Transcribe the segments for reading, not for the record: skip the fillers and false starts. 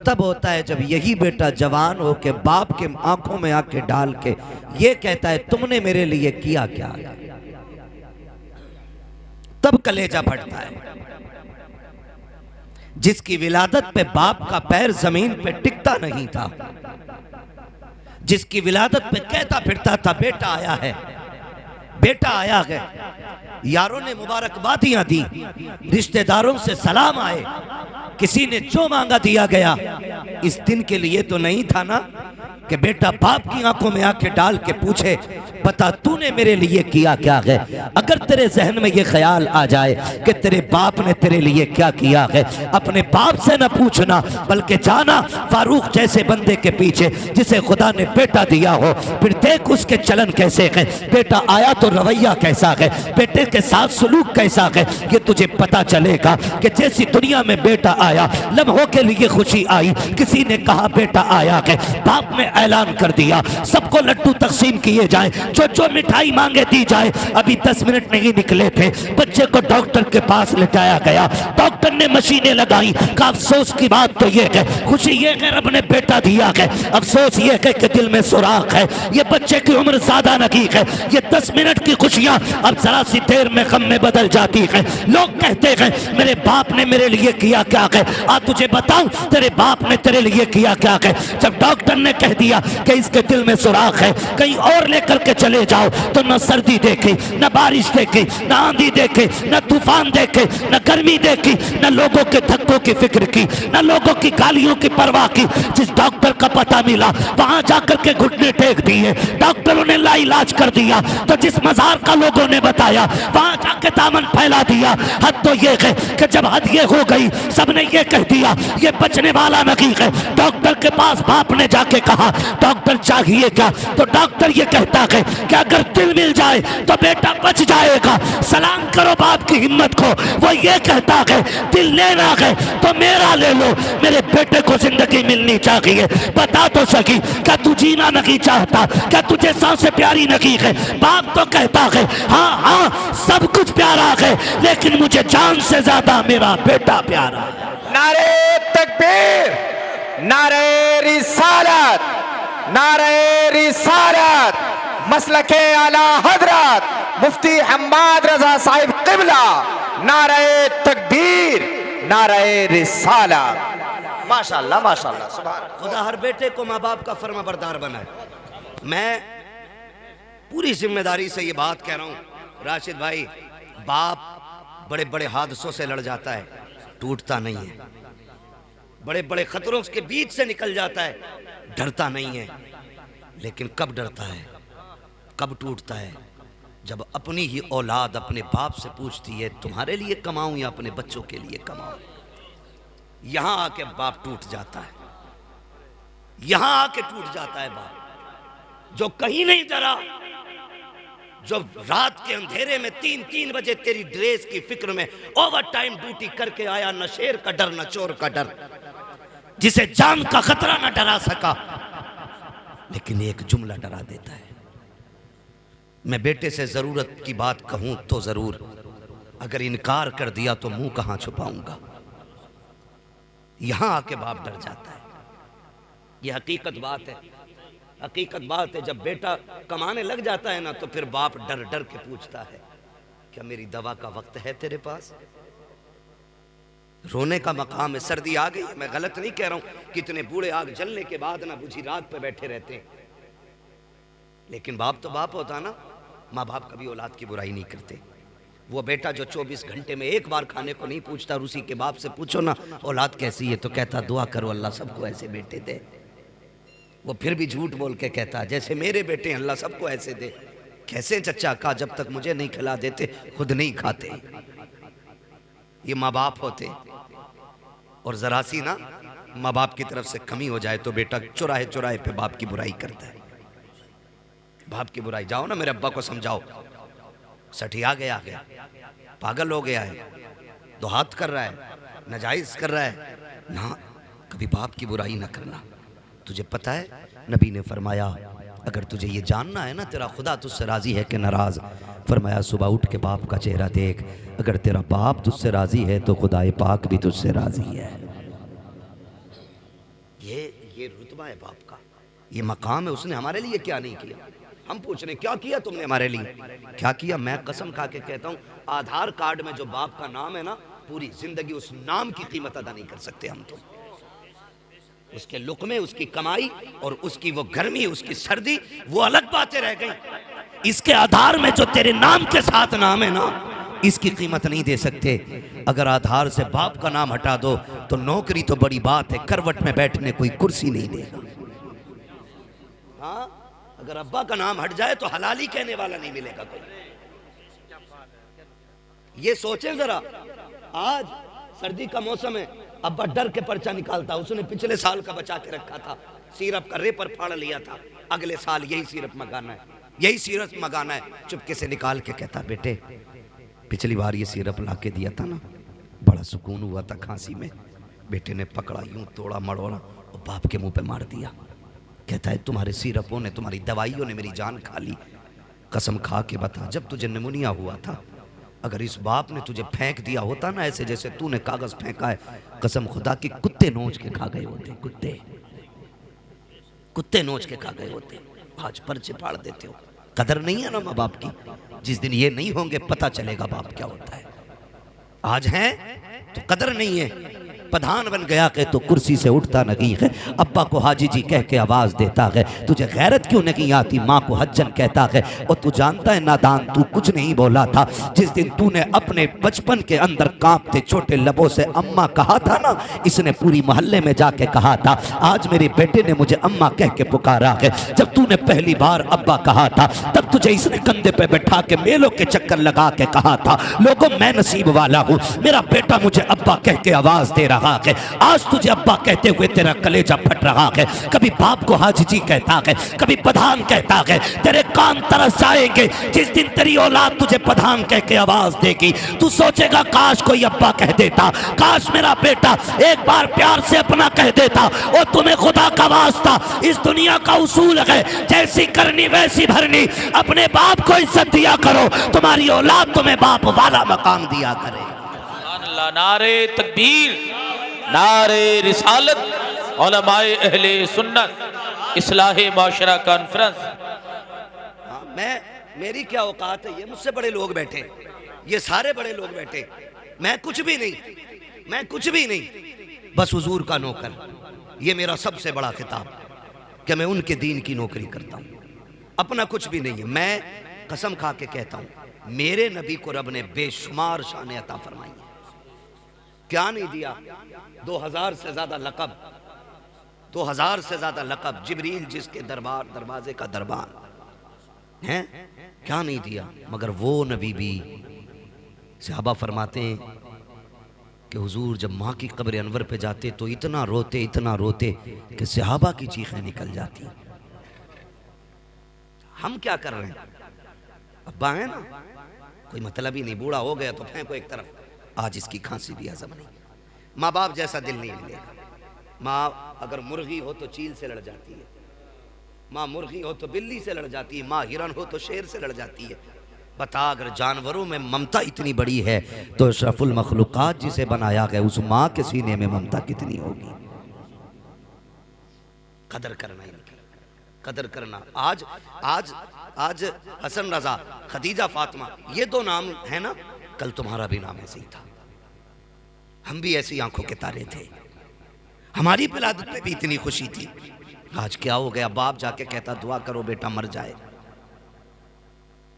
तब होता है जब यही बेटा जवान हो के बाप के आंखों में आंखें डाल के ये कहता है तुमने मेरे लिए किया क्या, तब कलेजा फटता है। जिसकी विलादत पे बाप का पैर जमीन पे टिकता नहीं था, जिसकी विलादत पे कहता फिरता था बेटा आया है, बेटा आया है, यारों ने मुबारकबादियां दी, रिश्तेदारों से सलाम आए, किसी ने जो मांगा दिया गया। इस दिन के लिए तो नहीं था ना कि बेटा बाप की आंखों में आंखें डाल के पूछे बता तूने मेरे लिए किया क्या है। अगर तेरे जहन में ये ख्याल आ जाए कि तेरे बाप ने तेरे लिए क्या किया है, अपने बाप से न पूछना बल्कि जाना फारूक जैसे बंदे के पीछे जिसे खुदा ने बेटा दिया हो, फिर देख उसके चलन कैसे है, बेटा आया तो रवैया कैसा है, बेटे के साथ सलूक कैसा है, ये तुझे पता चलेगा कि जैसी दुनिया में बेटा आया लम्हों के लिए खुशी आई, किसी ने कहा बेटा आया है, बाप ने ऐलान कर दिया सबको लड्डू तकसीम किए जाए, जो जो मिठाई मांगे दी जाए। अभी 10 मिनट नहीं निकले थे, बच्चे को डॉक्टर के पास ले जाया गया, डॉक्टर ने मशीनें लगाई। का अफसोस की बात तो ये है, खुशी ये है रब ने बेटा दिया है, अफसोस ये है कि दिल में सुराख है, ये बच्चे की उम्र ज्यादा नहीं है, ये 10 मिनट की खुशियां अब जरा सी देर में गम में बदल जाती है। लोग कहते हैं मेरे बाप ने मेरे लिए किया क्या है, आ तुझे बताऊं तेरे बाप ने तेरे लिए किया क्या है। जब डॉक्टर ने कह दिया कि इसके दिल में सुराख है, कहीं और लेकर के चले जाओ, तो न सर्दी देखे, न बारिश देखे, न आंधी देखे, न तूफान देखे, न गर्मी देखी, न लोगों के धक्कों की फिक्र की, न लोगों की गालियों की परवाह की। जिस डॉक्टर का पता मिला वहां जाकर के घुटने टेक दिए, डॉक्टरों ने लाइलाज कर दिया। तो जिस मजार का लोगों ने बताया वहां जाके दामन फैला दिया। हद तो ये है कि जब हद ये हो गई सबने ये कह दिया ये बचने वाला नहीं है। डॉक्टर के पास बाप ने जाके कहा डॉक्टर चाहिए क्या, तो डॉक्टर ये कहता है कि अगर दिल मिल जाए तो बेटा बच जाएगा। सलाम करो बाप की हिम्मत को, वो ये कहता है दिल लेना है तो मेरा ले लो, मेरे बेटे को जिंदगी मिलनी चाहिए। बता तो सकी क्या तू जीना नहीं चाहता, क्या तुझे सांसें प्यारी नहीं है। बाप तो कहता है हाँ हाँ सब कुछ प्यारा है, लेकिन मुझे जान से ज्यादा मेरा बेटा प्यारा है। नारे तकबीर, नारे रिसालत, नारे रिसालत, मसलके आला हजरत मुफ्ती हम्माद रजा साहिब क़िबला, नारे तकबीर, नारे रिसालत। माशाअल्लाह माशाअल्लाह, सुभान। खुदा हर बेटे को माँ बाप का फर्माबरदार बनाए। मैं पूरी जिम्मेदारी से ये बात कह रहा हूँ राशिद भाई, बाप बड़े बड़े हादसों से लड़ जाता है, टूटता नहीं है, बड़े बड़े खतरों के बीच से निकल जाता है, डरता नहीं है। लेकिन कब डरता है, कब टूटता है, जब अपनी ही औलाद अपने बाप से पूछती है तुम्हारे लिए कमाऊं या अपने बच्चों के लिए कमाऊं। यहां आके बाप टूट जाता है, यहां आके टूट जाता है बाप जो कहीं नहीं डरा, जो रात के अंधेरे में 3-3 बजे तेरी ड्रेस की फिक्र में ओवर टाइम ड्यूटी करके आया, न शेर का डर न चोर का डर, जिसे जान का खतरा न डरा सका, लेकिन एक जुमला डरा देता है। मैं बेटे से जरूरत की बात कहूं तो जरूर, अगर इनकार कर दिया तो मुंह कहां छुपाऊंगा। यहां आके बाप डर जाता है, यह हकीकत बात है, हकीकत बात है। जब बेटा कमाने लग जाता है ना तो फिर बाप डर डर के पूछता है क्या मेरी दवा का वक्त है तेरे पास। रोने का मकाम है। सर्दी आ गई, मैं गलत नहीं कह रहा हूं, कितने बूढ़े आग जलने के बाद ना बुझी रात पे बैठे रहते हैं, लेकिन बाप तो बाप होता ना। माँ बाप कभी औलाद की बुराई नहीं करते। वो बेटा जो 24 घंटे में एक बार खाने को नहीं पूछता, और उसी के बाप से पूछो ना औलाद कैसी है तो कहता दुआ करो अल्लाह सबको ऐसे बेटे दे। वो फिर भी झूठ बोल के कहता जैसे मेरे बेटे अल्लाह सबको ऐसे दे। कैसे चचा का, जब तक मुझे नहीं खिला देते खुद नहीं खाते। ये माँ बाप होते। और जरा सी ना माँ बाप की तरफ से कमी हो जाए तो बेटा चुराहे चुराहे पे बाप की बुराई करता है। बाप की बुराई, जाओ ना मेरे अब्बा को समझाओ, सठिया गया है, पागल हो गया है, दुहात कर रहा है, नाजायज कर रहा है ना। कभी बाप की बुराई ना करना। तुझे पता है नबी ने फरमाया अगर तुझे ये जानना है ना तेरा खुदा तुझसे राजी है कि नाराज, फरमाया सुबह उठ के बाप का चेहरा देख, अगर तेरा बाप तुझसे राजी है तो खुदाए पाक भी तुझसे राजी है। ये रुतबा है बाप का, ये मकाम है। उसने हमारे लिए क्या नहीं किया। हम पूछ रहे क्या किया तुमने हमारे लिए, क्या किया। मैं कसम खा के कहता हूँ, आधार कार्ड में जो बाप का नाम है ना, पूरी जिंदगी उस नाम की कीमत अदा नहीं कर सकते हम तुम। उसके लुक़मे, उसकी कमाई और उसकी वो गर्मी, उसकी सर्दी, वो अलग बातें रह गई। इसके आधार में जो तेरे नाम के साथ नाम है ना, इसकी कीमत नहीं दे सकते। अगर आधार से बाप का नाम हटा दो तो नौकरी तो बड़ी बात है, करवट में बैठने कोई कुर्सी नहीं देगा। हाँ, अगर अब्बा का नाम हट जाए तो हलाली कहने वाला नहीं मिलेगा कोई। ये सोचें जरा, आज सर्दी का मौसम है, अब्बा डर के पर्चा निकालता, उसने पिछले साल का बचा के रखा था, सिरप का रेपर फाड़ लिया था, अगले साल यही सिरप मंगाना है, यही सिरप मंगाना है। चुपके से निकाल के कहता, बेटे पिछली बार ये सिरप ला के दिया था ना, बड़ा सुकून हुआ था खांसी में। बेटे ने पकड़ा, यूं तोड़ा मड़ोड़ा और बाप के मुंह पे मार दिया। कहता है तुम्हारे सिरपों ने, तुम्हारी दवाइयों ने मेरी जान खा ली। कसम खा के बता, जब तुझे निमोनिया हुआ था, अगर इस बाप ने तुझे फेंक दिया होता ना ऐसे जैसे तूने कागज फेंका है, कसम खुदा की कुत्ते नोच के खा गए होते, कुत्ते नोच के खा गए होते। आज पर्चे फाड़ देते हो। कदर नहीं है ना माँ बाप की। जिस दिन ये नहीं होंगे पता चलेगा बाप क्या होता है। आज हैं तो कदर नहीं है। प्रधान बन गया के तो कुर्सी से उठता नहीं है। अब्बा को हाजी जी कह के आवाज देता है। तुझे गैरत क्यों नहीं आती, माँ को हज्जन कहता है। और तू जानता है नादान, तू कुछ नहीं बोला था। जिस दिन तूने अपने बचपन के अंदर कांपते छोटे लबों से अम्मा कहा था ना, इसने पूरी मोहल्ले में जाके कहा था। आज मेरे बेटे ने मुझे अम्मा कह के पुकारा है। जब तूने पहली बार अब्बा कहा था, तब तुझे इसने कंधे पे बैठा के मेलों के चक्कर लगा के कहा था, लोगों मैं नसीब वाला हूँ, मेरा बेटा मुझे अब्बा कह के आवाज दे रहा है। आज तुझे अब्बा कहते हुए तेरा कलेजा फट रहा है। कभी बाप को हाजी जी कहता है, कभी प्रधान कहता है। तेरे कान तरस जाएंगे जिस दिन तेरी औलाद तुझे प्रधान कह के आवाज देगी। तू सोचेगा काश कोई अब्बा कह देता, काश मेरा बेटा एक बार प्यार से अपना कह देता। और तुम्हें खुदा का वास्ता, इस दुनिया का उसूल है, जैसी करनी वैसी भरनी। अपने बाप को इज्जत दिया करो, तुम्हारी औलाद तुम्हें बाप वाला मकाम दिया करे। नारे तकबीर, नारे रिसालत, उलमाए अहले सुन्नत, इस्लाहे माशरा कॉन्फ्रेंस। मेरी क्या औकात है, ये मुझसे बड़े लोग बैठे, ये सारे बड़े लोग बैठे, मैं कुछ भी नहीं, बस हुजूर का नौकर। ये मेरा सबसे बड़ा खिताब कि मैं उनके दीन की नौकरी करता हूँ, अपना कुछ भी नहीं है। मैं कसम खा के कहता हूँ, मेरे नबी को रब ने बेशुमार शान अता फरमाई है। क्या नहीं दिया? 2000 से ज्यादा लक़ब, 2000 से ज्यादा लक़ब। जिब्रील जिसके दरवाजे का दरबार है, क्या नहीं दिया? मगर वो नबी भी, सहाबा फरमाते हैं कि हुजूर जब माँ की कब्र अनवर पे जाते तो इतना रोते कि सहाबा की चीखें निकल जाती। हम क्या कर रहे हैं? अब्बा है ना, कोई मतलब ही नहीं, बूढ़ा हो गया तो फेंको एक तरफ। आज इसकी खांसी भी हजम नहीं। माँ बाप जैसा दिल नहीं मिलेगा। माँ अगर मुर्गी हो तो चील से लड़ जाती है, माँ मुर्गी हो तो बिल्ली से लड़ जाती है, माँ हिरन हो तो शेर से लड़ जाती है। बता, अगर जानवरों में ममता इतनी बड़ी है तो अशरफुल मखलूकात जिसे बनाया गया उस माँ के सीने में ममता कितनी होगी। कदर करना, इनकी कदर करना। आज आज आज हसन रजा, खदीजा फातिमा, ये दो नाम है ना, कल तुम्हारा भी नाम ऐसे ही था। हम भी ऐसी आंखों के तारे थे, हमारी विलादत में भी इतनी खुशी थी। आज क्या हो गया? बाप जाके कहता दुआ करो बेटा मर जाए।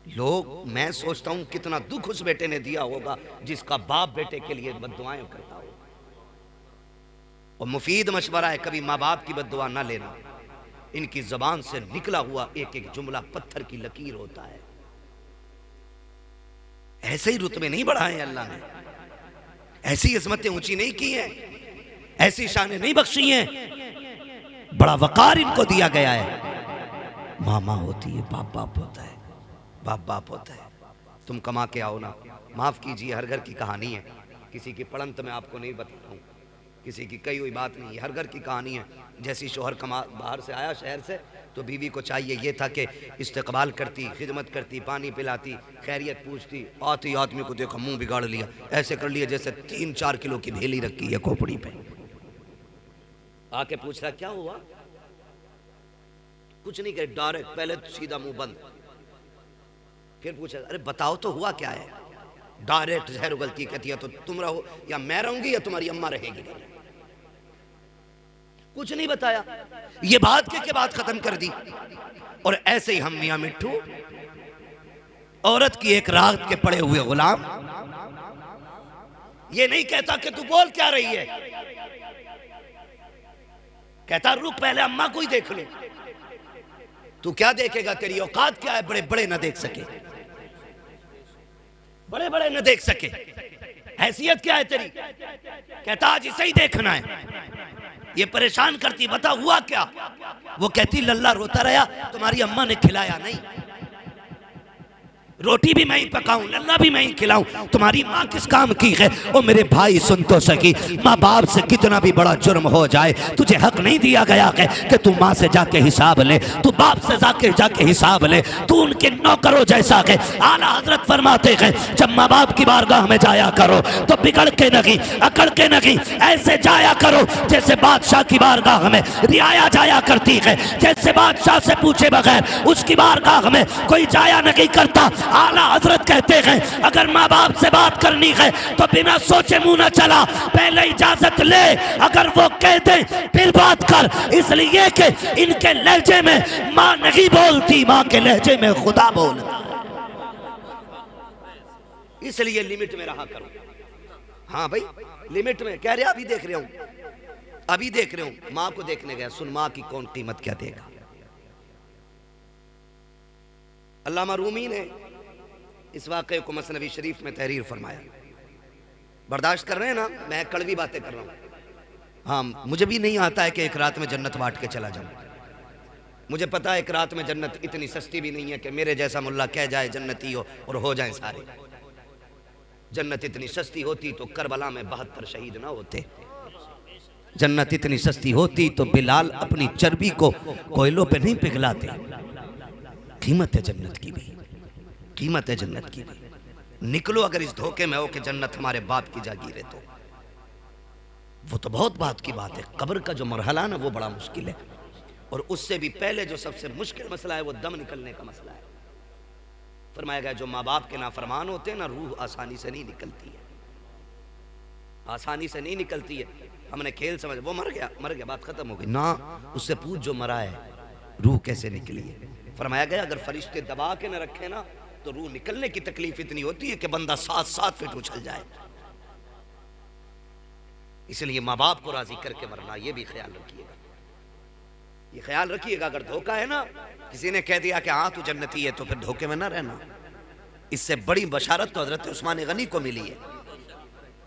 लोग, मैं सोचता हूं कितना दुख उस बेटे ने दिया होगा जिसका बाप बेटे के लिए बद्दुआएं करता हो। और मुफीद मशवरा है, कभी माँ बाप की बद्दुआ ना लेना। इनकी जबान से निकला हुआ एक एक जुमला पत्थर की लकीर होता है। ऐसे ही रुतबे नहीं बढ़ाए अल्लाह ने, ऐसी इज़्ज़तें ऊंची नहीं की हैं, ऐसी शानें नहीं बख्शी हैं। बड़ा वकार इनको दिया गया है। माँ माँ होती है, बाप बाप होता है, बाप बाप होता है। तुम कमा के आओ ना, माफ कीजिए, हर घर की कहानी है, किसी की पड़ंत में आपको नहीं बता रहा हूँ, किसी की कही हुई बात नहीं है, हर घर की कहानी है। जैसी शोहर बाहर से आया शहर से, तो बीवी को चाहिए ये था कि इस्तकबाल करती, खिदमत करती, पानी पिलाती, खैरियत पूछती। आते ही आदमी को देखा मुंह बिगाड़ लिया, ऐसे कर लिया जैसे 3-4 किलो की भेली रखी है खोपड़ी पे। आके पूछ रहा क्या हुआ, कुछ नहीं कहे, डायरेक्ट पहले तो सीधा मुंह बंद। फिर पूछा अरे बताओ तो हुआ क्या है, डायरेक्ट जहर उगलती कहती है तो तुम रहो या मैं रहूंगी या तुम्हारी अम्मा रहेगी। कुछ नहीं बताया, ये बात के बात खत्म कर दी। और ऐसे ही हम मियां मिट्ठू औरत की एक रात के पड़े हुए गुलाम, ये नहीं कहता कि तू बोल क्या रही है, कहता रुक पहले अम्मा को ही देख लो। तू क्या देखेगा, तेरी औकात क्या है, बड़े बड़े न देख सके, बड़े बड़े न देख सके, हैसियत क्या है तेरी। कहता आज इसे ही देखना है। ये परेशान करती, बता हुआ क्या। वो कहती लल्ला रोता रहा, तुम्हारी अम्मा ने खिलाया नहीं, रोटी भी मैं ही पकाऊं, लल्ला भी मैं ही खिलाऊं, तुम्हारी माँ किस काम की है। ओ मेरे भाई सुन तो सकी, माँ बाप से कितना भी बड़ा जुर्म हो जाए, तुझे हक नहीं दिया गया है कि तू माँ से जाके हिसाब ले, तू बाप से जाके हिसाब ले, तू उनके नौकरों जैसा है। आला हजरत फरमाते हैं जब माँ बाप की बारगाह में जाया करो तो बिगड़ के नहीं, अकड़ के नहीं, ऐसे जाया करो जैसे बादशाह की बारगाह में रियाया जाया करती है, जैसे बादशाह से पूछे बगैर उसकी बारगाह में कोई जाया नहीं करता। आला हजरत कहते हैं अगर माँ बाप से बात करनी है तो बिना सोचे मुंह न चला, पहले इजाजत ले, अगर वो कह दे फिर बात कर, इसलिए कि इनके लहजे में माँ नहीं बोलती, माँ के लहजे में खुदा बोलता, इसलिए लिमिट में रहा करो। हाँ भाई लिमिट में, कह रहे अभी देख रहे हूं, अभी देख रहे हूं, माँ को देखने गया, सुन माँ की कौन कीमत क्या देगा। अल्लामा रूमी ने इस वाक़े को मसनवी शरीफ में तहरीर फरमाया। बर्दाश्त कर रहे हैं ना, मैं कड़वी बातें कर रहा हूँ। हाँ मुझे भी नहीं आता है कि एक रात में जन्नत बांट के चला जाऊँ, मुझे पता है एक रात में जन्नत इतनी सस्ती भी नहीं है कि मेरे जैसा मुल्ला कह जाए जन्नती हो और हो जाए सारे। जन्नत इतनी सस्ती होती तो करबला में 72 शहीद ना होते, जन्नत इतनी सस्ती होती तो बिलाल अपनी चर्बी को कोयलों पे नहीं पिघलाते। कीमत है जन्नत की भी, कीमत है जन्नत की भी। निकलो अगर इस धोखे में हो कि जन्नत हमारे बाप की जागीर है तो वो तो बहुत बात की बात है। कब्र का जो मरहला ना वो बड़ा मुश्किल है, और उससे भी पहले जो सबसे मुश्किल मसला है वो दम निकलने का मसला है। फरमाया गया जो माँ बाप के नाफरमान होते हैं ना, रूह आसानी से नहीं निकलती है, आसानी से नहीं निकलती है। हमने खेल समझ, वो मर गया बात खत्म हो गई ना, उससे पूछ जो मरा है रूह कैसे निकली है। फरमाया गया अगर फरिश्ते दबा के न रखे ना तो रूह निकलने की तकलीफ इतनी होती है कि बंदा 7-7 फीट उछल जाए। इसलिए माँ बाप को राजी करके मरना, ये भी ख्याल रखिएगा, ये ख्याल रखिएगा। अगर धोखा है ना, किसी ने कह दिया कि हाँ तू जन्नती है, तो फिर धोखे में ना रहना। इससे बड़ी बशारत तो हजरत उस्मान गनी को मिली है।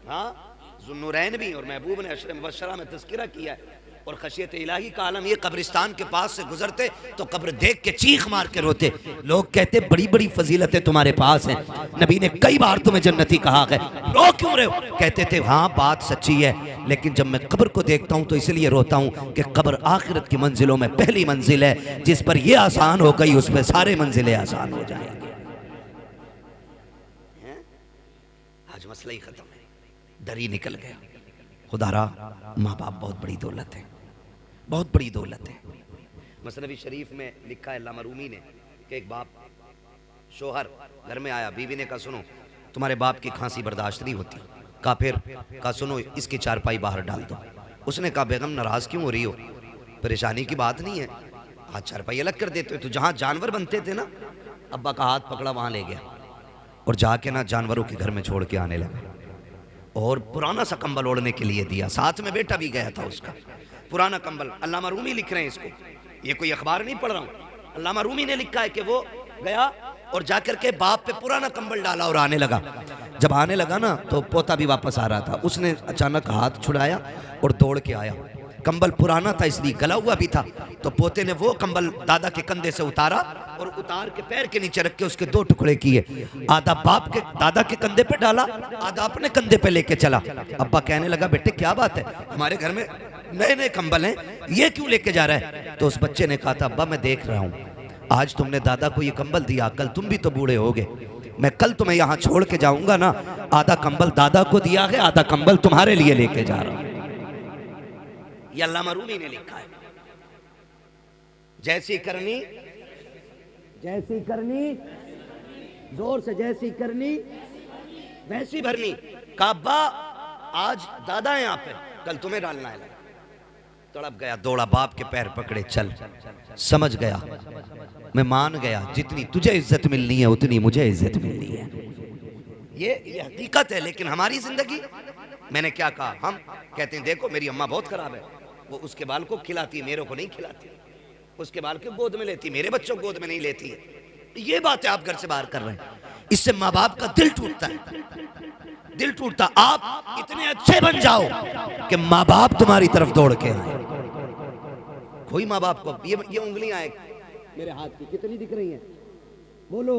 हाँ ज़ुन्नुरैन भी और महबूब ने अशर मुबश्शरा में तज़किरा किया है। और खशियत इलाही का आलम ये, कब्रिस्तान के पास से गुजरते तो कब्र देख के चीख मार के रोते। लोग कहते बड़ी बड़ी फजीलतें तुम्हारे पास हैं, नबी ने कई बार तुम्हें जन्नती कहा है, रो क्यों रहे हो। कहते थे हाँ बात सच्ची है, लेकिन जब मैं कब्र को देखता हूँ तो इसलिए रोता हूँ कि कब्र आखिरत की मंजिलों में पहली मंजिल है, जिस पर यह आसान हो गई उस पर सारे मंजिलें आसान हो जाएंगे। आज मसला ही खत्म है, डर ही निकल गया। खुदारा माँ बाप बहुत बड़ी दौलत है, बहुत बड़ी दौलत है। मसनवी शरीफ में लिखा है अल्लामा रूमी ने कि एक बाप शोहर घर में आया, बीवी ने कहा सुनो तुम्हारे बाप की खांसी बर्दाश्त नहीं होती। कहा फिर, कहा सुनो इसकी चारपाई बाहर डाल दो। उसने कहा बेगम नाराज क्यों हो रही हो, परेशानी की बात नहीं है, हाथ चारपाई अलग कर देते हो। तो जहाँ जानवर बनते थे ना, अब्बा का हाथ पकड़ा वहाँ ले गया और जाके ना जानवरों के घर में छोड़ के आने लगा, और पुराना सा कंबल ओढ़ने के लिए दिया, साथ में बेटा भी गया था उसका। पुराना कंबल, अल्लामा रूमी लिख रहे हैं इसको, ये कोई अखबार नहीं पढ़ रहा हूँ, अल्लामा रूमी ने लिखा है कि वो गया और जाकर के बाप पे पुराना कंबल डाला और आने लगा। जब आने लगा ना तो पोता भी वापस आ रहा था, उसने अचानक हाथ छुड़ाया और दौड़ के आया। कंबल पुराना था इसलिए गला हुआ भी था, तो पोते ने वो कंबल दादा के कंधे से उतारा और उतार के पैर के नीचे रख के उसके 2 टुकड़े किए। आधा बाप के दादा के कंधे पे डाला, आधा अपने कंधे पे लेके चला। अब्बा कहने लगा बेटे क्या बात है, हमारे घर में नए नए कंबल हैं, ये क्यों लेके जा रहा है। तो उस बच्चे ने कहा था अब्बा मैं देख रहा हूँ आज तुमने दादा को ये कंबल दिया, कल तुम भी तो बूढ़े होगे, मैं कल तुम्हें यहाँ छोड़ के जाऊंगा ना, आधा कंबल दादा को दिया है, आधा कंबल तुम्हारे लिए लेके जा रहा हूँ। ये अल्लामा रूमी ने लिखा है। जैसी करनी जोर से, जैसी करनी वैसी भरनी। काबा आज दादा है यहाँ पे, कल तुम्हें डालना है। तड़प गया, दौड़ा, बाप के पैर पकड़े, चल। समझ गया, मैं मान गया, जितनी तुझे इज्जत मिलनी है उतनी मुझे इज्जत मिलनी है। ये हकीकत है। लेकिन हमारी जिंदगी, मैंने क्या कहा, हम कहते हैं देखो मेरी अम्मा बहुत खराब है, वो उसके बाल को खिलाती है, मेरे को नहीं खिलाती, उसके बाल को गोद में लेती, मेरे बच्चों को गोद में नहीं लेती है। ये बातें आप घर से बाहर कर रहे हैं, इससे माँ बाप का दिल टूटता है, दिल टूटता। आप इतने अच्छे बन जाओ कि माँ बाप तुम्हारी तरफ दौड़ के आए। कोई माँ बाप को ये उंगलियां मेरे हाथ की कितनी दिख रही हैं? बोलो,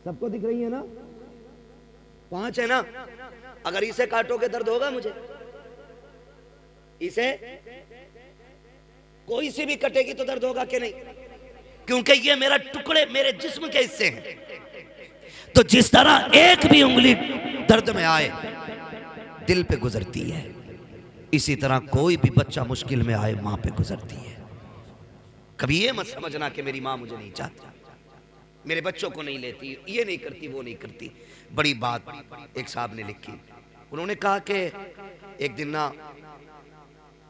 सबको दिख रही है ना? 5 है ना? अगर इसे काटोगे दर्द होगा मुझे? इसे कोई सी भी कटेगी तो दर्द होगा कि नहीं? क्योंकि ये मेरा टुकड़े, मेरे जिस्म के हिस्से हैं। तो जिस तरह एक भी उंगली दर्द में आए दिल पे गुजरती है, इसी तरह कोई भी बच्चा मुश्किल में आए मां पे गुजरती है। कभी ये मत समझना कि मेरी मां मुझे नहीं चाहती, मेरे बच्चों को नहीं लेती, ये नहीं करती, वो नहीं करती। बड़ी बात एक साहब ने लिखी, उन्होंने कहा कि एक दिन ना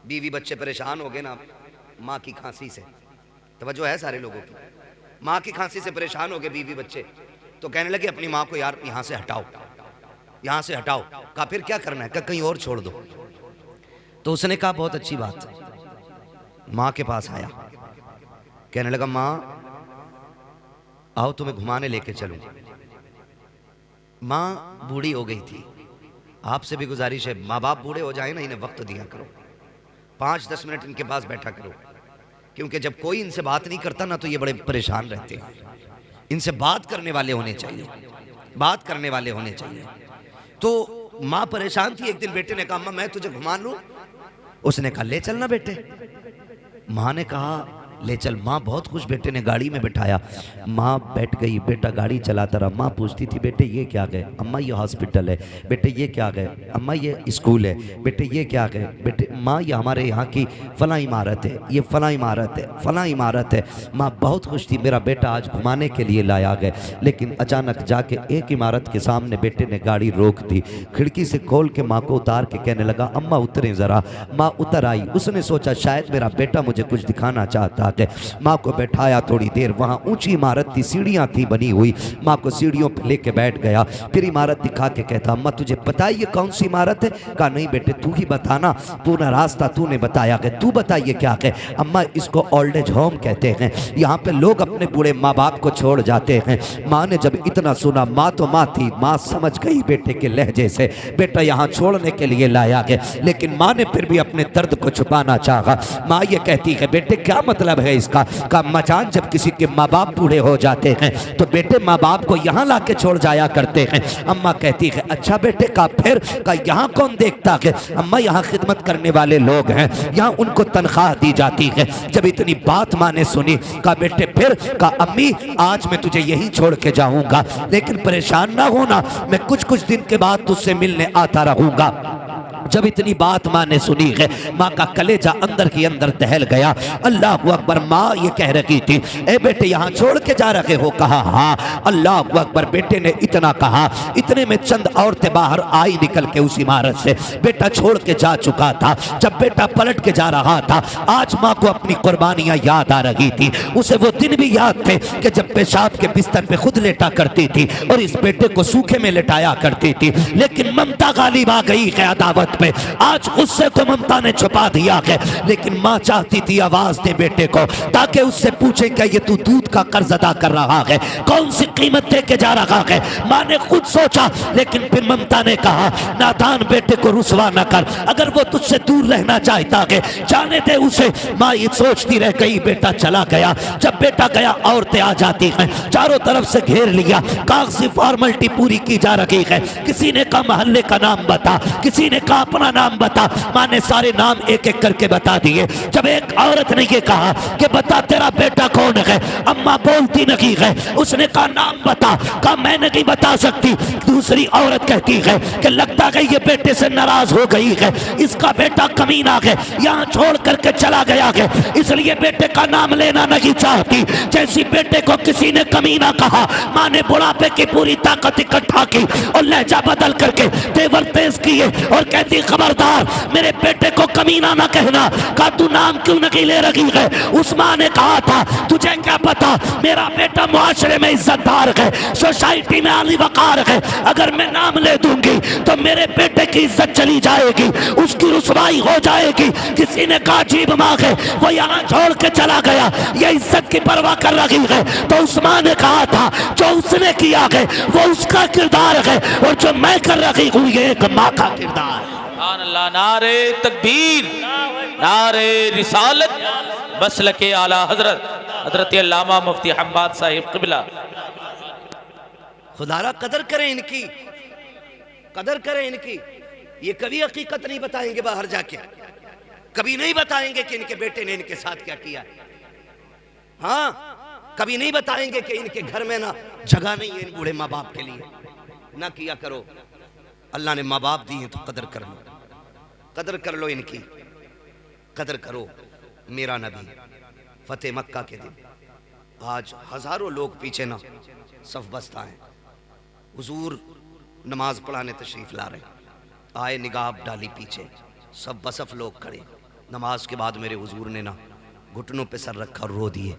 बीवी बच्चे परेशान हो गए ना माँ की खांसी से। तवज्जो है सारे लोगों की? माँ की खांसी से परेशान हो गए बीवी बच्चे, तो कहने लगे अपनी माँ को यार यहाँ से हटाओ, यहाँ से हटाओ। कहा फिर क्या करना है? कहा कहीं और छोड़ दो। तो उसने कहा बहुत अच्छी बात। माँ के पास आया, कहने लगा माँ आओ तुम्हें घुमाने लेके चलूं। माँ बूढ़ी हो गई थी, आपसे भी गुजारिश है माँ बाप बूढ़े हो जाए ना, इन्हें वक्त दिया करो, 5-10 मिनट इनके पास बैठा करो, क्योंकि जब कोई इनसे बात नहीं करता ना तो ये बड़े परेशान रहते हैं। इनसे बात करने वाले होने चाहिए, बात करने वाले होने चाहिए। तो माँ परेशान थी। एक दिन बेटे ने कहा अम्मा मैं तुझे घुमा लूं? उसने कहा ले चलना बेटे। माँ ने कहा ले चल। माँ बहुत खुश, बेटे ने गाड़ी में बिठाया, माँ बैठ गई, बेटा गाड़ी चलाता रहा। माँ पूछती थी बेटे ये क्या गए? अम्मा ये हॉस्पिटल है। बेटे ये क्या गए? अम्मा ये स्कूल है। बेटे ये क्या गए? बेटे माँ ये हमारे यहाँ की फलां इमारत है, ये फलां इमारत है, फलां इमारत है। माँ बहुत खुश थी, मेरा बेटा आज घुमाने के लिए लाया गए। लेकिन अचानक जाके एक इमारत के सामने बेटे ने गाड़ी रोक दी, खिड़की से खोल के माँ को उतार के कहने लगा अम्मा उतरें ज़रा। माँ उतर आई। उसने सोचा शायद मेरा बेटा मुझे कुछ दिखाना चाहता है। माँ को बैठाया, थोड़ी देर वहाँ ऊंची इमारत थी, सीढ़ियाँ थी बनी हुई। माँ को सीढ़ियों पे लेके बैठ गया, फिर इमारत दिखा के कहता अम्मा तुझे पता है ये कौन सी इमारत है? कहा नहीं बेटे तू ही बताना, पूरा रास्ता तूने बताया है, तू बताइए क्या है? अम्मा इसको ओल्ड एज होम कहते हैं, यहाँ पे लोग अपने बूढ़े माँ बाप को छोड़ जाते हैं। माँ ने जब इतना सुना, माँ तो माँ थी, माँ समझ गई बेटे के लहजे से बेटा यहाँ छोड़ने के लिए लाया गया। लेकिन माँ ने फिर भी अपने दर्द को छुपाना चाहा। माँ ये कहती है बेटे क्या मतलब है इसका? का मचान जब किसी के माँ बाप बूढ़े हो जाते हैं तो बेटे माँ बाप को यहाँ लाके छोड़ जाया करते हैं। अम्मा कहती है अच्छा बेटे। का फिर का यहाँ कौन देखता है? अम्मा यहाँ खिदमत करने वाले लोग हैं, यहाँ उनको तनख्वाह दी जाती है। जब इतनी बात माँ ने सुनी, का बेटे फिर का अम्मी आज मैं तुझे यहीं छोड़ के जाऊंगा, लेकिन परेशान ना होना, मैं कुछ कुछ दिन के बाद तुझसे मिलने आता रहूंगा। जब इतनी बात माँ ने सुनी है, माँ का कलेजा अंदर ही अंदर दहल गया। अल्लाह अकबर। माँ ये कह रही थी ए बेटे यहाँ छोड़ के जा रहे हो? कहा हाँ। अल्लाह अकबर। बेटे ने इतना कहा, इतने में चंद औरतें बाहर आई निकल के उस इमारत से। बेटा छोड़ के जा चुका था। जब बेटा पलट के जा रहा था, आज माँ को अपनी कुर्बानियां याद आ रही थी। उसे वो दिन भी याद थे कि जब पेशाब के बिस्तर पे खुद लेटा करती थी और इस बेटे को सूखे में लेटाया करती थी। लेकिन ममता गालिब आ गई है अदावत पे। आज गुस्से को ममता ने छुपा दिया है, लेकिन माँ चाहती थी आवाज दे बेटे को, ताकि उससे पूछे क्या ये तू दूध का कर्ज अदा कर रहा है, कौन सी कीमत दे के जा रहा है। माँ ने खुद सोचा, लेकिन फिर ममता ने कहा नादान बेटे को रुसवा न कर, अगर वो तुझसे दूर रहना चाहता है जाने दे उसे। माँ ये सोचती रह गई। बेटा चला गया। जब बेटा गया औरतें आ जाती हैं, चारों तरफ से घेर लिया, कागजी फॉर्मेलिटी पूरी की जा रही है। किसी ने कहा मोहल्ले का नाम बता, किसी ने कहा अपना नाम बता। माँ ने सारे नाम एक एक करके बता दिए। जब एक औरत ने ये कहा कि बता तेरा बेटा कौन है, अम्मा बोलती नहीं है, उसने कहा नाम बता, कहा मैं नहीं बता सकती। दूसरी औरत कहती है कि लगता है ये बेटे से नाराज हो गई है, इसका बेटा कमीना है, यहाँ छोड़ करके चला गया है, इसलिए बेटे का नाम लेना नहीं चाहती। जैसी बेटे को किसी ने कमीना कहा, माँ ने बुढ़ापे की पूरी ताकत इकट्ठा की और लहजा बदल करके तेवर तेज किए और कहती खबरदार मेरे बेटे को कमीना ना कहना। कहा तू नाम क्यों नहीं ले रही है? उस माँ ने कहा था तुझे क्या पता, मेरा बेटा मुआशरे में इज्जतदार है, सोसाइटी में आली वकार है, अगर मैं नाम ले दूंगी तो मेरे बेटे की इज्जत चली जाएगी, उसकी रुसवाई हो जाएगी। किसी ने कहा अजीब माँ है, वो यहाँ छोड़ के चला गया, ये इज्जत की परवाह कर रही है। तो उस माँ ने कहा था जो उसने किया है वो उसका किरदार है और जो मैं कर रही हूँ ये एक माँ का किरदार है। सुभान अल्लाह। नारे तकबीर, नारे रिसालत, मसलके आला हजरत हजरत अल्लामा मुफ्ती हम्माद साहिब क़िबला। खुदारा कदर करें इनकी, कदर करें इनकी। ये कभी हकीकत नहीं बताएंगे बाहर जाके, कभी नहीं बताएंगे कि इनके बेटे ने इनके साथ क्या किया है। हाँ, कभी नहीं बताएंगे कि इनके घर में ना जगह नहीं है इन बूढ़े माँ बाप के लिए। ना किया करो, अल्लाह ने माँ बाप दिए तो कदर कर लो, कदर कर लो इनकी, कदर करो। मेरा नबी फतेह मक्का के दिन आज हजारों लोग पीछे ना सफ बस्ता है, हुजूर नमाज पढ़ाने तशरीफ ला रहे, आए निगाह डाली पीछे, सब बसफ लोग खड़े। नमाज के बाद मेरे हुजूर ने ना घुटनों पे सर रखा और रो दिए।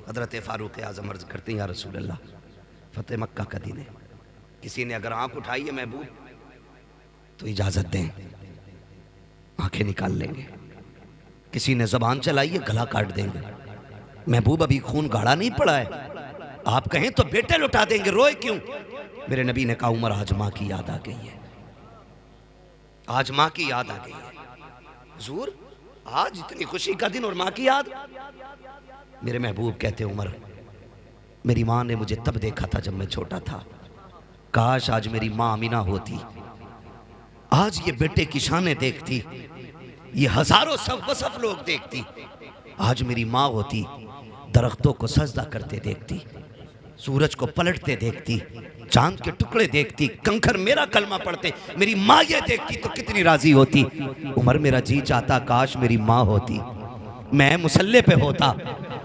हजरत फारूक आज़म अर्ज करते हैं या रसूल अल्लाह, फतेह मक्का का दिन है, किसी ने अगर आंख उठाई है महबूब तो इजाजत दें, आंखें निकाल लेंगे। किसी ने जबान चलाई है गला काट देंगे। महबूब अभी खून गाढ़ा नहीं पड़ा है, आप कहें तो बेटे लुटा देंगे, रोए क्यों? मेरे नबी ने कहा उमर आज माँ की याद आ गई है, आज माँ की याद आ गई है। हुजूर आज इतनी खुशी का दिन और माँ की याद। मेरे महबूब कहते उमर मेरी माँ ने मुझे तब देखा था जब मैं छोटा था, काश आज मेरी माँ अमीना होती, आज ये बेटे की शानें देखती, ये हजारों सब बसफ लोग देखती, आज मेरी माँ होती, दरख्तों को सजदा करते देखती, सूरज को पलटते देखती, चांद के टुकड़े देखती, कंकर मेरा कलमा पढ़ते, मेरी माँ ये देखती तो कितनी राजी होती। उमर मेरा जी चाहता काश मेरी माँ होती, मैं मुसल्ले पे होता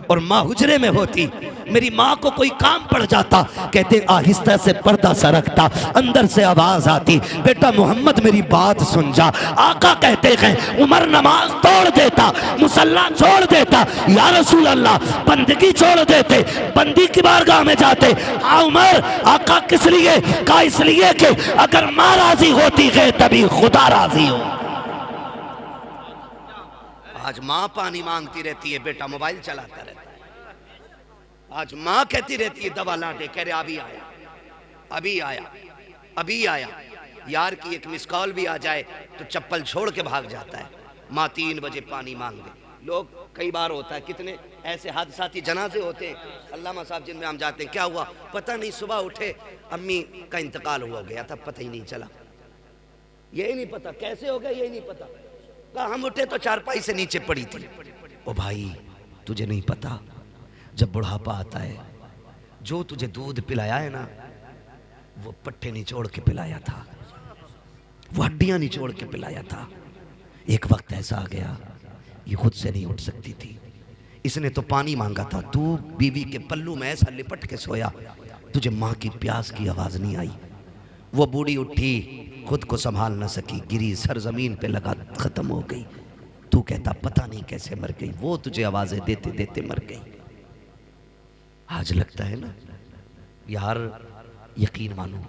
और माँ हुजरे में होती, मेरी माँ को कोई काम पड़ जाता, कहते आहिस्ता से पर्दा सरकता, अंदर से आवाज आती बेटा मोहम्मद मेरी बात सुन जा। आका कहते हैं उमर नमाज तोड़ देता, मुसल्ला छोड़ देता, या रसूल अल्लाह बंदगी छोड़ देते, बंदी की बारगाह में जाते। उमर आका किस लिए? कहा इसलिए कि अगर माँ राजी होती है तभी खुदा राजी हो। आज माँ पानी मांगती रहती है, बेटा मोबाइल चलाता रहता है। आज माँ कहती रहती है दवा ला दे, कह रहे अभी आया, अभी आया, अभी आया। यार की एक मिस कॉल भी आ जाए तो चप्पल छोड़ के भाग जाता है। माँ 3 बजे पानी मांग दे। लोग कई बार होता है, कितने ऐसे हादसाती जनाजे होते हैं, अल्लामा साहब जिनमें हम जाते हैं, क्या हुआ पता नहीं, सुबह उठे अम्मी का इंतकाल हुआ गया था, पता ही नहीं चला, यही नहीं पता कैसे हो गया, यही नहीं पता। कहा हम उठे तो चारपाई से नीचे पड़ी थी। ओ भाई तुझे नहीं पता, जब बुढ़ापा आता है जो तुझे दूध पिलाया है ना वो पट्टे निचोड़ के पिलाया था, वो हड्डियां निचोड़ के पिलाया था। एक वक्त ऐसा आ गया ये खुद से नहीं उठ सकती थी, इसने तो पानी मांगा था, तू बीवी के पल्लू में ऐसा लिपट के सोया, तुझे माँ की प्यास की आवाज नहीं आई। वो बूढ़ी उठी, खुद को संभाल न सकी, गिरी, सरजमीन पे लगा, खत्म हो गई। तू कहता पता नहीं कैसे मर गई, वो तुझे आवाजें देते देते मर गई। आज लगता है ना यार, यकीन मानो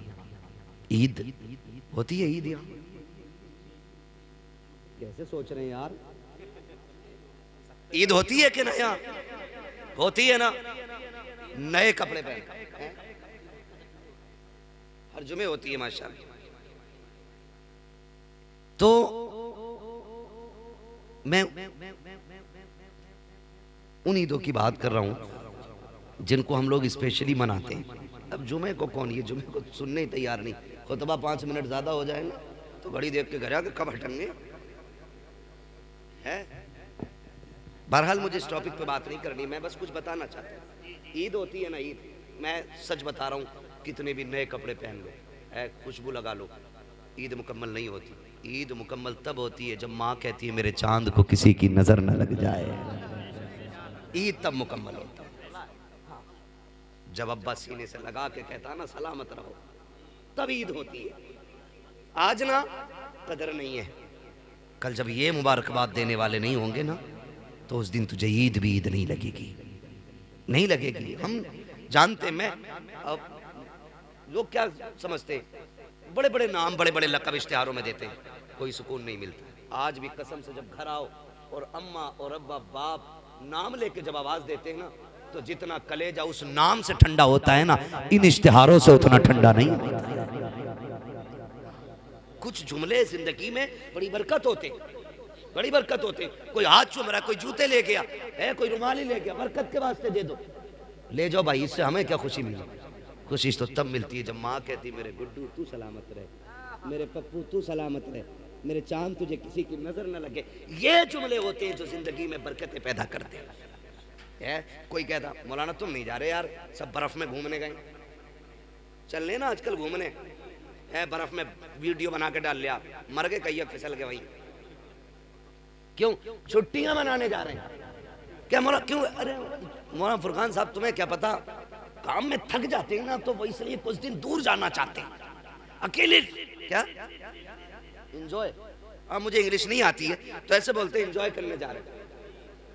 ईद होती है, ईद यहाँ कैसे सोच रहे हैं यार, ईद होती है कि ना? यहाँ होती है ना, नए कपड़े पहन, हर जुमे होती है माशाअल्लाह। तो मैं उन ईदों की बात कर रहा हूं जिनको हम लोग स्पेशली मनाते हैं। अब जुमे को कौन, ये जुमे को सुनने ही तैयार नहीं, खुतबा 5 मिनट ज्यादा हो जाए ना तो घड़ी देख के घर आके कब हटेंगे है। बहरहाल मुझे इस टॉपिक पे बात नहीं करनी, मैं बस कुछ बताना चाहता हूँ। ईद होती है ना, ईद, मैं सच बता रहा हूँ, कितने भी नए कपड़े पहन लो, खुशबू लगा लो, ईद मुकम्मल नहीं होती। ईद मुकम्मल तब होती है जब माँ कहती है मेरे चांद को किसी की नजर न लग जाए। ईद तब मुकम्मल होता है जब अब्बा सीने से लगा के कहता ना सलामत रहो, तब ईद होती है। आज ना कदर नहीं है, कल जब ये मुबारकबाद देने वाले नहीं होंगे ना, तो उस दिन तुझे ईद भी ईद नहीं लगेगी, नहीं लगेगी। हम जानते, मैं अब लोग क्या समझते, बड़े बड़े नाम, बड़े बड़े लक़ब इश्तिहारों में देते हैं, कोई सुकून नहीं मिलता। आज भी कसम से जब घर आओ और अम्मा और अब्बा बाप नाम लेके जब आवाज देते हैं ना, तो जितना कलेजा उस नाम से ठंडा होता है ना, इन इश्तिहारों से उतना ठंडा नहीं होता। कुछ जुमले जिंदगी में बड़ी बरकत होते, बड़ी बरकत होते। कोई हाथ चूम रहा है, कोई जूते ले गया है, कोई रुमाली ले गया, बरकत के वास्ते दे दो, ले जाओ भाई, इससे हमें क्या खुशी मिली। खुशी तो तब मिलती है जब माँ कहती मेरे गुड्डू तू सलामत रहे, मेरे पप्पू तू सलामत रहे, मेरे चांद तुझे किसी की नजर न लगे। ये जुमले होते हैं जो जिंदगी में बरकतें पैदा करते हैं। कोई कहता मौलाना तुम नहीं जा रहे यार, सब बर्फ में घूमने गए, चलने ना आजकल घूमने, बर्फ में वीडियो बना के डाल लिया, मर गए कहीं फिसल गए वहीं। क्यों छुट्टियां मनाने जा रहे हैं क्या मौला? क्यों? अरे मौलाना फुरकान साहब तुम्हें क्या पता, काम में थक जाते हैं ना, तो वो इसलिए कुछ दिन दूर जाना चाहते हैं, अकेले। क्या एंजॉय? मुझे इंग्लिश नहीं आती है तो ऐसे बोलते हैं एंजॉय करने जा रहे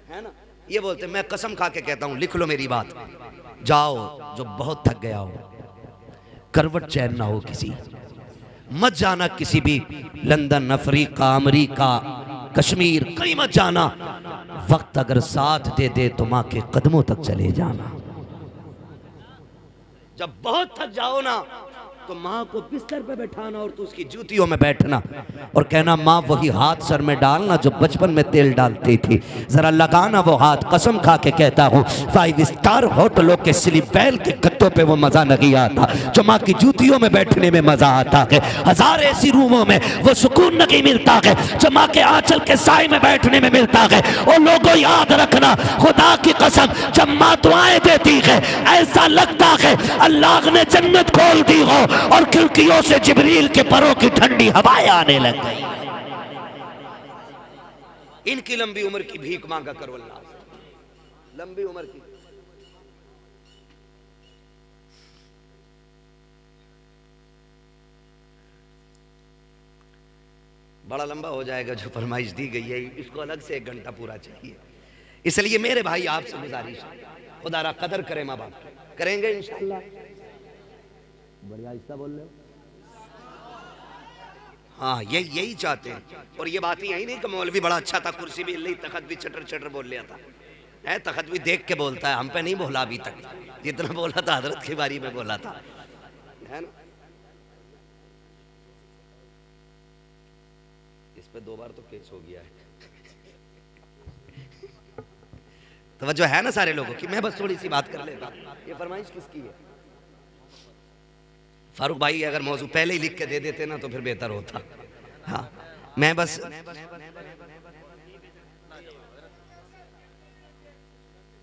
हैं ना, ये बोलते हैं। मैं कसम खा के कहता हूं, लिख लो मेरी बात, जाओ जो बहुत थक गया हो, करवट चैन ना हो किसी, मत जाना किसी भी लंदन, अफ्रीका, अमेरिका, कश्मीर, कहीं मत जाना। वक्त अगर साथ दे दे तो माँ के कदमों तक चले जाना। जब बहुत थक जाओ ना, तो माँ को बिस्तर पे बैठाना और तू उसकी जूतियों में बैठना और कहना माँ वही हाथ सर में डालना जो बचपन में तेल डालती थी, जरा लगाना वो हाथ। कसम खा के कहता हूँ 5 स्टार होटलों के स्लीप वेल के गद्दों पे वो मजा नहीं आता जो माँ की जूतियों में बैठने में मजा आता है। 1000 ऐसी रूमों में वो सुकून नहीं मिलता है जो माँ के आंचल के साए में बैठने में मिलता है। और लोगों याद रखना, खुदा की कसम, जब माँ दुआएं देती है ऐसा लगता है अल्लाह ने जन्नत खोल दी हो और खिड़कियों से जिब्रील के परों की ठंडी हवाएं आने लग गई। इनकी लंबी उम्र की भीख मांगा करो अल्लाह, लंबी उम्र की। बड़ा लंबा हो जाएगा जो फरमाइश दी गई है, इसको अलग से 1 घंटा पूरा चाहिए। इसलिए मेरे भाई आपसे गुजारिश, खुदा रा कदर करें माँ बाप, करेंगे इंशाअल्लाह। बढ़िया हिस्सा बोल रहे हो। हाँ यही चाहते हैं। और ये बात ही यही नहीं कि मौलवी बड़ा अच्छा था, कुर्सी भी हिल, तखत भी चटर चटर बोल लिया था, तखत भी देख के बोलता है, हम पे नहीं बोला अभी तक, जितना बोला था हजरत की बारी में बोला था, है ना। इस पे 2 बार तो केस हो गया है। तवज्जो है ना सारे लोगों की? मैं बस थोड़ी सी बात कर लेता। ये फरमाइश किसकी है? फारूक भाई अगर मौजू पहले ही लिख के दे देते ना तो फिर बेहतर होता। हाँ मैं बस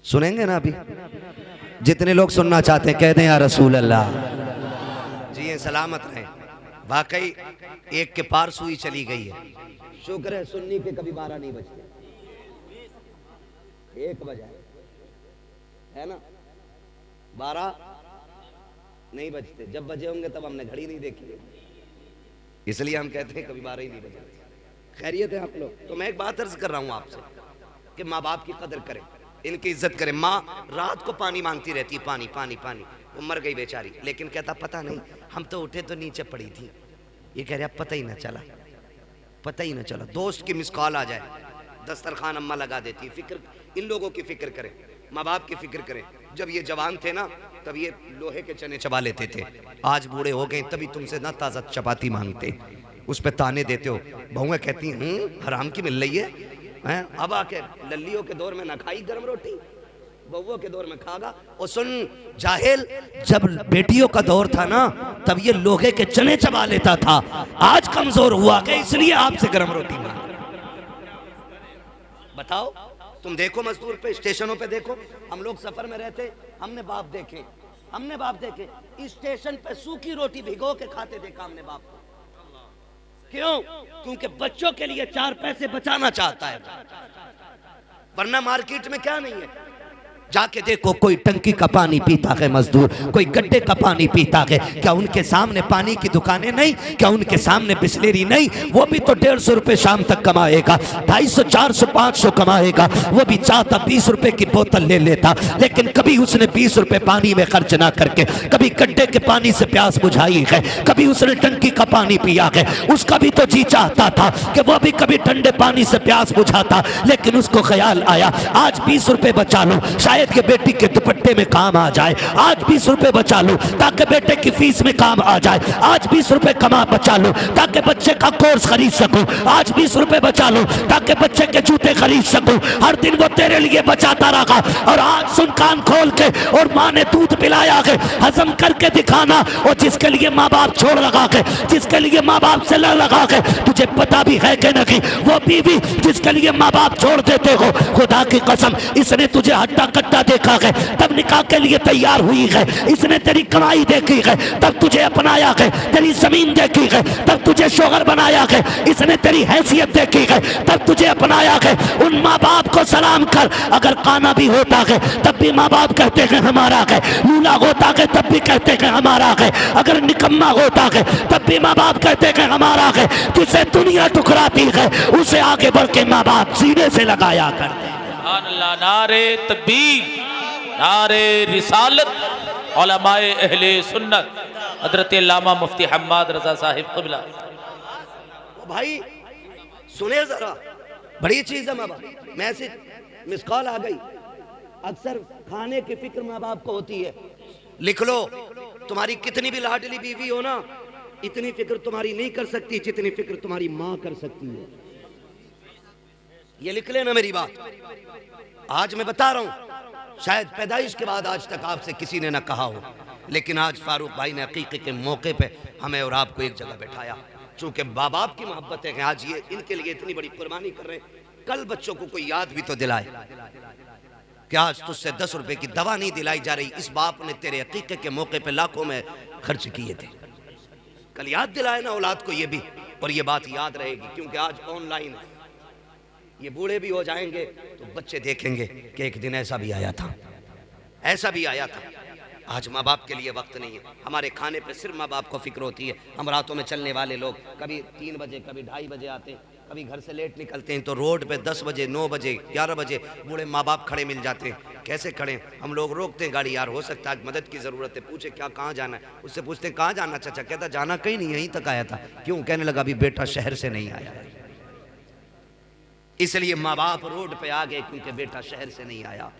सुनेंगे ना अभी, जितने लोग सुनना चाहते हैं कह दें या रसूल अल्लाह। जी ये सलामत रहें। वाकई एक के पार सुई चली गई है, शुक्र है सुन्नी के कभी 12 नहीं बजते, 1 बजा है ना, 12 नहीं बजते। जब बजे होंगे तब हमने घड़ी नहीं देखी, इसलिए हम कहते हैं कभी 12 ही नहीं बजे। खैरियत है आप लोग? तो मैं एक बात अर्ज कर रहा हूँ आपसे कि माँ बाप की कदर करें, इनकी इज्जत करें। माँ रात को पानी मांगती रहती है, पानी पानी पानी, वो मर गई बेचारी, लेकिन कहता पता नहीं हम तो उठे तो नीचे पड़ी थी। ये कह रहा पता ही ना चला, पता ही ना चला। दोस्त की मिस कॉल आ जाए, दस्तरखान अम्मा लगा देती। फिक्र, इन लोगों की फिक्र करें, माँ बाप की फिक्र करें। जब ये जवान थे ना तब ये लोहे के चने चबा लेते थे, आज बूढ़े हो गए तभी तुमसे ना ताज़ा चपाती मांगते, उस पे ताने देते हो। बहुएं कहती हराम की मिल रही है। अब आके लल्लियों के दौर में ना खाई गर्म रोटी, बउओं के दौर में खागा। और सुन जाहिल, जब बेटियों का दौर था ना तब ये लोहे के चने चबा लेता था, आज कमजोर हुआ कि इसलिए आपसे गर्म रोटी मांग। बताओ, तुम देखो मजदूर पे, स्टेशनों पे देखो, हम लोग सफर में रहते, हमने बाप देखे, स्टेशन पे सूखी रोटी भिगो के खाते देखा हमने बाप को। क्यों? क्योंकि बच्चों के लिए 4 पैसे बचाना चाहता है, वरना मार्केट में क्या नहीं है। जाके देखो, कोई टंकी का पानी पीता है मजदूर, कोई गड्ढे का पानी पीता है। क्या उनके सामने पानी की दुकानें नहीं? क्या उनके सामने बिस्लेरी नहीं? वो भी तो 150 रुपए शाम तक कमाएगा, 250, 400, 500 कमाएगा। वो भी चाहता 20 रुपए की बोतल ले लेता, लेकिन कभी उसने 20 रुपए पानी में खर्च ना करके कभी गड्ढे के पानी से प्यास बुझाई है, कभी उसने टंकी का पानी पिया है। उसका भी तो जी चाहता था कि वो भी कभी ठंडे पानी से प्यास बुझाता, लेकिन उसको ख्याल आया आज 20 रुपए बचा लो, शायद के बेटी के दुपट्टे में काम आ जाए। आज 20 रुपए बचा लो ताकि बेटे की फीस में काम आ जाए। आज 20 रुपए कमा बचा लो ताकि बच्चे का कोर्स खरीद सको। आज 20 रुपए बचा लो ताकि बच्चे के जूते खरीद सको। हर दिन वो तेरे लिए बचाता रहा, और आज सुन कान खोल के, और माँ ने दूध पिलाया है, हजम करके दिखाना। और जिसके लिए माँ बाप छोड़ लगा के, जिसके लिए माँ बाप से लड़ लगा के, तुझे पता भी है कि नहीं, वो बीवी जिसके लिए माँ बाप छोड़ देते हो, खुदा की कसम इसने तुझे हट्टा कट्टा देखा है तब निकाह के लिए तैयार हुई है। इसने तेरी कमाई देखी है तब तुझे अपनाया है, तेरी जमीन देखी है तब तुझे शोहर बनाया है, इसने तेरी हैसियत देखी है तब तुझे अपनाया है। उन माँ बाप को सलाम कर। अगर काना भी होता है तब भी माँ बाप कहते हैं हमारा है, लूला होता है तब भी कहते हैं हमारा है, अगर निकम्मा होता है तब भी माँ बाप कहते हैं हमारा है। जिसे दुनिया ठुकराती है उसे आगे बढ़ के माँ बाप सीने से लगाया करते हैं। नारे तकबीर, नारे रिसालत, उलमाए अहले सुन्नत, हजरत अल्लामा मुफ्ती हम्माद रजा साहिब क़िबला। भाई सुने जरा, बड़ी चीज है माँ बाप। मैसेज मिस कॉल आ गई। अक्सर खाने की फिक्र माँ बाप को होती है, लिख लो। तुम्हारी कितनी भी लाडली बीवी हो ना, इतनी फिक्र तुम्हारी नहीं कर सकती जितनी फिक्र तुम्हारी माँ कर सकती है। ये लिख लेना मेरी बात। आज मैं बता रहा हूं, शायद पैदाइश के बाद आज तक आपसे किसी ने ना कहा हो, लेकिन आज फारूक भाई ने अकीक़े के मौके पे हमें और आपको एक जगह बैठाया। चूंकि माँ बाप की मोहब्बत है, आज ये इनके लिए इतनी बड़ी कुर्बानी कर रहे हैं। कल बच्चों को कोई याद भी तो दिलाए कि आज तुझसे 10 रुपए की दवा नहीं दिलाई जा रही, इस बाप ने तेरे अकीक़े के मौके पे लाखों में खर्च किए थे। कल याद दिलाए ना औलाद को ये भी, और ये बात याद रहेगी। क्योंकि आज ऑनलाइन है, ये बूढ़े भी हो जाएंगे तो बच्चे देखेंगे कि एक दिन ऐसा भी आया था, ऐसा भी आया था। आज माँ बाप के लिए वक्त नहीं है। हमारे खाने पे सिर्फ माँ बाप को फिक्र होती है। हम रातों में चलने वाले लोग कभी 3 बजे, कभी 2:30 बजे आते हैं, कभी घर से लेट निकलते हैं तो रोड पे 10 बजे, 9 बजे, 11 बजे बूढ़े माँ बाप खड़े मिल जाते हैं। कैसे खड़े? हम लोग रोकते हैं गाड़ी, यार हो सकता है आज मदद की ज़रूरत है, पूछे क्या, कहाँ जाना है? उससे पूछते हैं कहाँ जाना चाचा? कहता जाना कहीं नहीं, यहीं तक आया था। क्यों? कहने लगा अभी बेटा शहर से नहीं आया। इसलिए माँ बाप रोड पे आ गए क्योंकि बेटा शहर से नहीं आया।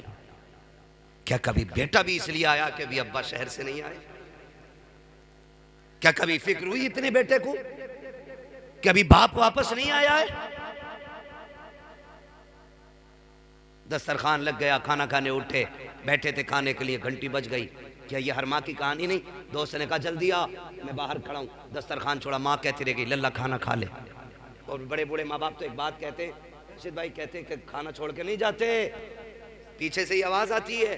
क्या कभी बेटा भी इसलिए आया कि अभी अब्बा शहर से नहीं आए? क्या कभी फिक्र हुई इतने बेटे को कि अभी बाप वापस नहीं आया है? दस्तरखान लग गया, खाना खाने उठे, बैठे थे खाने के लिए, घंटी बज गई। क्या ये हर माँ की कहानी नहीं? दोस्त ने कहा जल्दी आ, मैं बाहर खड़ा हूं। दस्तरखान छोड़ा, माँ कहती रह गई लल्ला खाना खा ले। और बड़े बूढ़े माँ बाप तो एक बात कहते हैं, रशीद भाई कहते हैं कि खाना छोड़ के नहीं जाते। पीछे से ही आवाज आती है,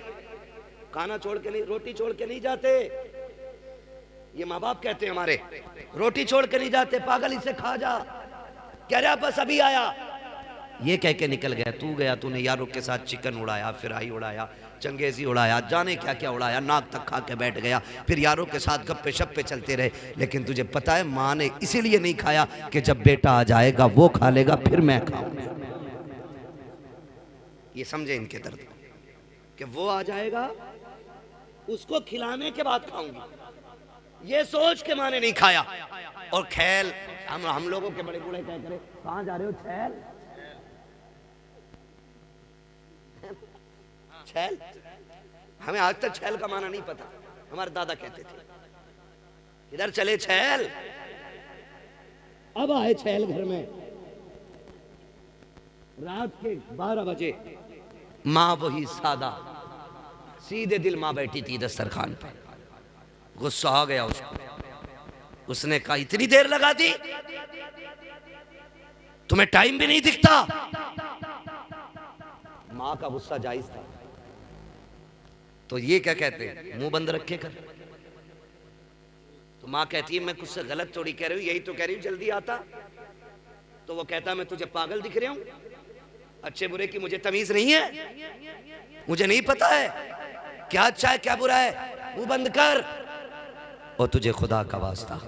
खाना छोड़ के नहीं, रोटी छोड़ के नहीं जाते। ये माँ बाप कहते हैं हमारे, रोटी छोड़ के नहीं जाते, पागल इसे खा जा। कह रहा बस अभी आया, ये कह के निकल गया। तू गया, तूने यारों के साथ चिकन उड़ाया, फ्राई उड़ाया, चंगेजी उड़ाया, जाने क्या क्या उड़ाया, नाक तक खा के बैठ गया। फिर यारों के साथ गप्पे शप्पे चलते रहे। लेकिन तुझे पता है माँ ने इसीलिए नहीं खाया कि जब बेटा आ जाएगा वो खा लेगा, फिर मैं खाऊंगा। ये समझे इनके दर्द कि वो आ जाएगा उसको खिलाने के बाद खाऊंगी, ये सोच के माँ ने नहीं खाया। और खैल हम लोगों के बड़े बूढ़े क्या करे, कहाँ जा रहे हो? छैल छैल, हमें आज तक छैल का माना नहीं पता। हमारे दादा कहते थे इधर चले छैल। अब आए छैल घर में, रात के 12 बजे, माँ वही सादा, सीधे दिल माँ बैठी थी दस्तरखान पे, गुस्सा आ गया उसको। उसने कहा इतनी देर लगा दी, तुम्हें टाइम भी नहीं दिखता। माँ का गुस्सा जायज था। तो ये क्या कहते हैं, मुंह बंद रखे कर। तो माँ कहती है मैं कुछ से गलत थोड़ी कह रही हूँ, यही तो कह रही हूँ जल्दी आता। तो वो कहता मैं तुझे पागल दिख रहा हूं, अच्छे बुरे की मुझे तमीज नहीं है, मुझे नहीं पता है क्या अच्छा है क्या बुरा है, मुंह बंद कर। और तुझे खुदा का वास्ता,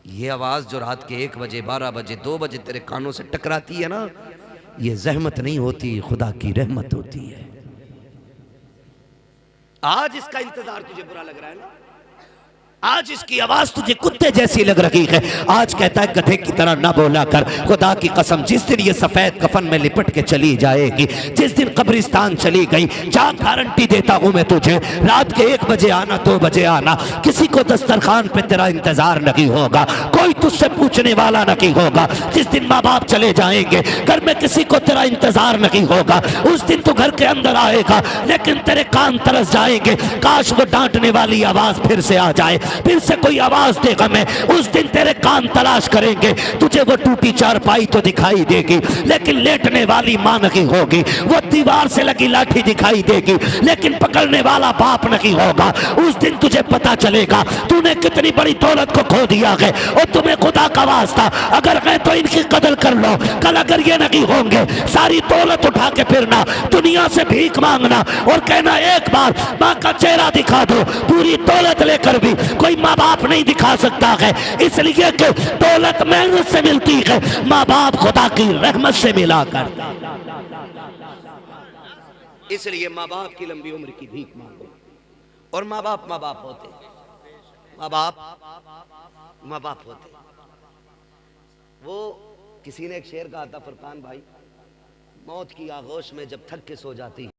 ये आवाज जो रात के 1 बजे 12 बजे 2 बजे तेरे कानों से टकराती है ना, ये जहमत नहीं होती, खुदा की रहमत होती है। आज इसका इंतजार तुझे बुरा लग रहा है ना, आज इसकी आवाज तुझे कुत्ते जैसी लग रही है। आज कहता है गधे की तरह ना बोला कर। खुदा की कसम, जिस दिन ये सफेद कफन में लिपट के चली जाएगी, जिस दिन कब्रिस्तान चली गई, जा गारंटी देता हूं मैं तुझे, रात के 1 बजे आना 2 बजे आना, किसी को दस्तरखान पे तेरा इंतजार नहीं होगा, कोई तुझसे पूछने वाला नहीं होगा। जिस दिन माँ बाप चले जाएंगे, घर में किसी को तेरा इंतजार नहीं होगा। उस दिन तू घर के अंदर आएगा लेकिन तेरे कान तरस जाएंगे, काश वो डांटने वाली आवाज फिर से आ जाए, फिर से कोई आवाज देगा। मैं उस दिन तेरे कान तलाश करेंगे, तुझे वो टूटी चारपाई तो दिखाई देगी लेकिन लेटने वाली मां नहीं होगी, वो दीवार से लगी लाठी दिखाई देगी लेकिन पकड़ने वाला बाप नहीं होगा। उस दिन तुझे पता चलेगा तूने कितनी बड़ी दौलत को खो दिया है। और तुम्हें खुदा का वास्ता अगर है तो इनकी कदर कर लो, कल अगर ये नहीं होंगे सारी दौलत उठा के फिरना, दुनिया से भीख मांगना और कहना एक बार मां का चेहरा दिखा दो। पूरी दौलत लेकर भी कोई माँ बाप नहीं दिखा सकता है, इसलिए कि दौलत मेहनत से मिलती है, माँ बाप खुदा की रहमत से मिला करता। इसलिए माँ बाप की लंबी उम्र की भीख मांगो। और माँ बाप होते, माँ बाप होते। वो किसी ने एक शेर कहा था, फरकान भाई, मौत की आगोश में जब थक के सो जाती